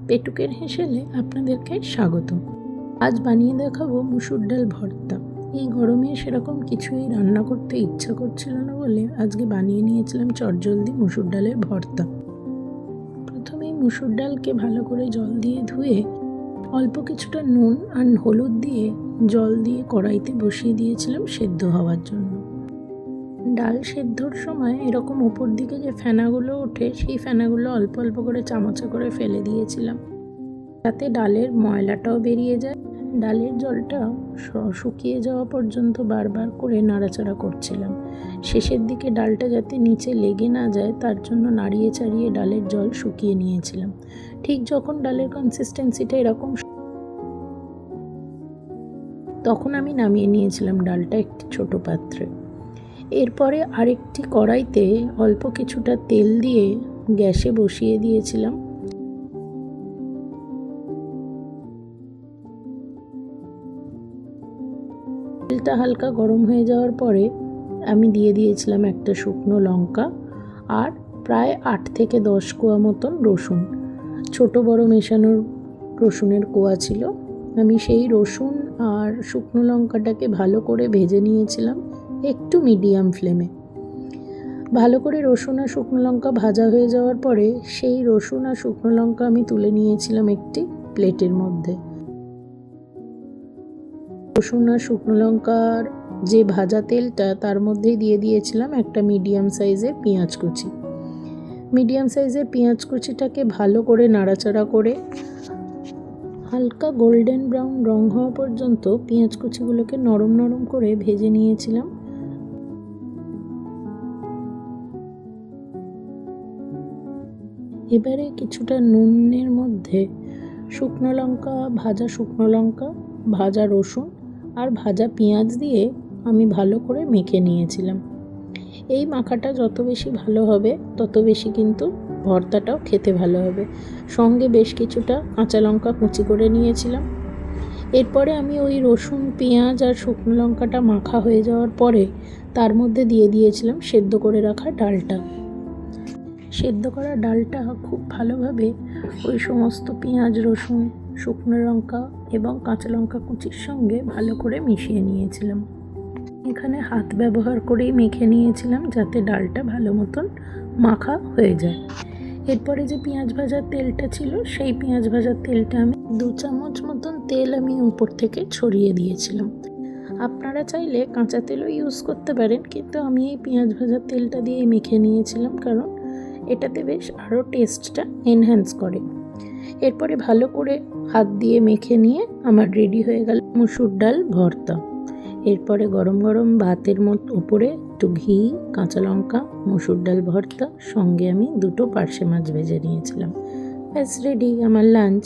পেটুকের হেসেলে আপনাদেরকে স্বাগত। আজ বানিয়ে দেখাবো মুসুর ডাল ভর্তা। এই গরমে সেরকম কিছুই রান্না করতে ইচ্ছা করছিল না বলে আজকে বানিয়ে নিয়েছিলাম চটজলদি মুসুর ডালের ভর্তা। প্রথমেই মুসুর ডালকে ভালো করে জল দিয়ে ধুয়ে অল্প কিছুটা নুন আর হলুদ দিয়ে জল দিয়ে কড়াইতে বসিয়ে দিয়েছিলাম সেদ্ধ হওয়ার জন্য। ডাল সেদ্ধর সময় এরকম উপর দিকে যে ফেনাগুলো ওঠে সেই ফেনাগুলো অল্প অল্প করে চামচে করে ফেলে দিয়েছিলাম, যাতে ডালের ময়লাটাও বেরিয়ে যায়। ডালের জলটা শুকিয়ে যাওয়া পর্যন্ত বারবার করে নাড়াচাড়া করছিলাম। শেষের দিকে ডালটা যাতে নিচে লেগে না যায় তার জন্য নাড়িয়ে চাড়িয়ে ডালের জল শুকিয়ে নিয়েছিলাম। ঠিক যখন ডালের কনসিস্টেন্সিটা এরকম, তখন আমি নামিয়ে নিয়েছিলাম ডালটা একটি ছোট পাত্রে। এরপরে আরেকটি কড়াইতে অল্প কিছুটা তেল দিয়ে গ্যাসে বসিয়ে দিয়েছিলাম। তেলটা হালকা গরম হয়ে যাওয়ার পরে আমি দিয়ে দিয়েছিলাম একটা শুকনো লঙ্কা আর প্রায় 8 থেকে 10 কোয়া মতন রসুন। ছোট বড় মেশানোর রসুনের কোয়া ছিল। আমি সেই রসুন আর শুকনো লঙ্কাটাকে ভালো করে ভেজে নিয়েছিলাম একটু মিডিয়াম ফ্লেমে। ভালো করে রসুন আর শুকনো লঙ্কা ভাজা হয়ে যাওয়ার পরে সেই রসুন আর শুকনো লঙ্কা আমি তুলে নিয়েছিলাম একটি প্লেটের মধ্যে। রসুন আর শুকনো লঙ্কার যে ভাজা তেলটা তার মধ্যেই দিয়ে দিয়েছিলাম একটা মিডিয়াম সাইজের পেঁয়াজ কুচি। মিডিয়াম সাইজের পেঁয়াজ কুচিটাকে ভালো করে নাড়াচাড়া করে হালকা গোল্ডেন ব্রাউন রং হওয়া পর্যন্ত পেঁয়াজ কুচিগুলোকে নরম নরম করে ভেজে নিয়েছিলাম। এবারে কিছুটা নুনের মধ্যে শুকনো লঙ্কা, ভাজা শুকনো লঙ্কা, ভাজা রসুন আর ভাজা পেঁয়াজ দিয়ে আমি ভালো করে মেখে নিয়েছিলাম। এই মাখাটা যত বেশি ভালো হবে তত বেশি কিন্তু ভর্তাটাও খেতে ভালো হবে। সঙ্গে বেশ কিছুটা কাঁচা লঙ্কা কুচি করে নিয়েছিলাম। এরপরে আমি ওই রসুন, পেঁয়াজ আর শুকনো লঙ্কাটা মাখা হয়ে যাওয়ার পরে তার মধ্যে দিয়ে দিয়েছিলাম সেদ্ধ করে রাখা ডালটা। সেদ্ধ করা ডালটা খুব ভালোভাবে ওই সমস্ত পেঁয়াজ, রসুন, শুকনো লঙ্কা এবং কাঁচা লঙ্কা কুচির সঙ্গে ভালো করে মিশিয়ে নিয়েছিলাম। এখানে হাত ব্যবহার করেই মেখে নিয়েছিলাম যাতে ডালটা ভালো মতন মাখা হয়ে যায়। এরপরে যে পেঁয়াজ ভাজার তেলটা ছিল সেই পেঁয়াজ ভাজার তেলটা আমি 2 চামচ মতন তেল আমি উপর থেকে ছড়িয়ে দিয়েছিলাম। আপনারা চাইলে কাঁচা তেলও ইউজ করতে পারেন, কিন্তু আমি এই পেঁয়াজ ভাজার তেলটা দিয়ে মেখে নিয়েছিলাম কারণ এটাতে বেশ আরও টেস্টটা এনহ্যান্স করে। এরপরে ভালো করে হাত দিয়ে মেখে নিয়ে আমার রেডি হয়ে গেল মুসুর ডাল ভর্তা। এরপরে গরম গরম ভাতের উপরে একটু ঘি, কাঁচা লঙ্কা, মুসুর ডাল ভর্তা, সঙ্গে আমি 2টো পার্শে মাছ ভেজে নিয়েছিলাম। ব্যাস রেডি আমার লাঞ্চ।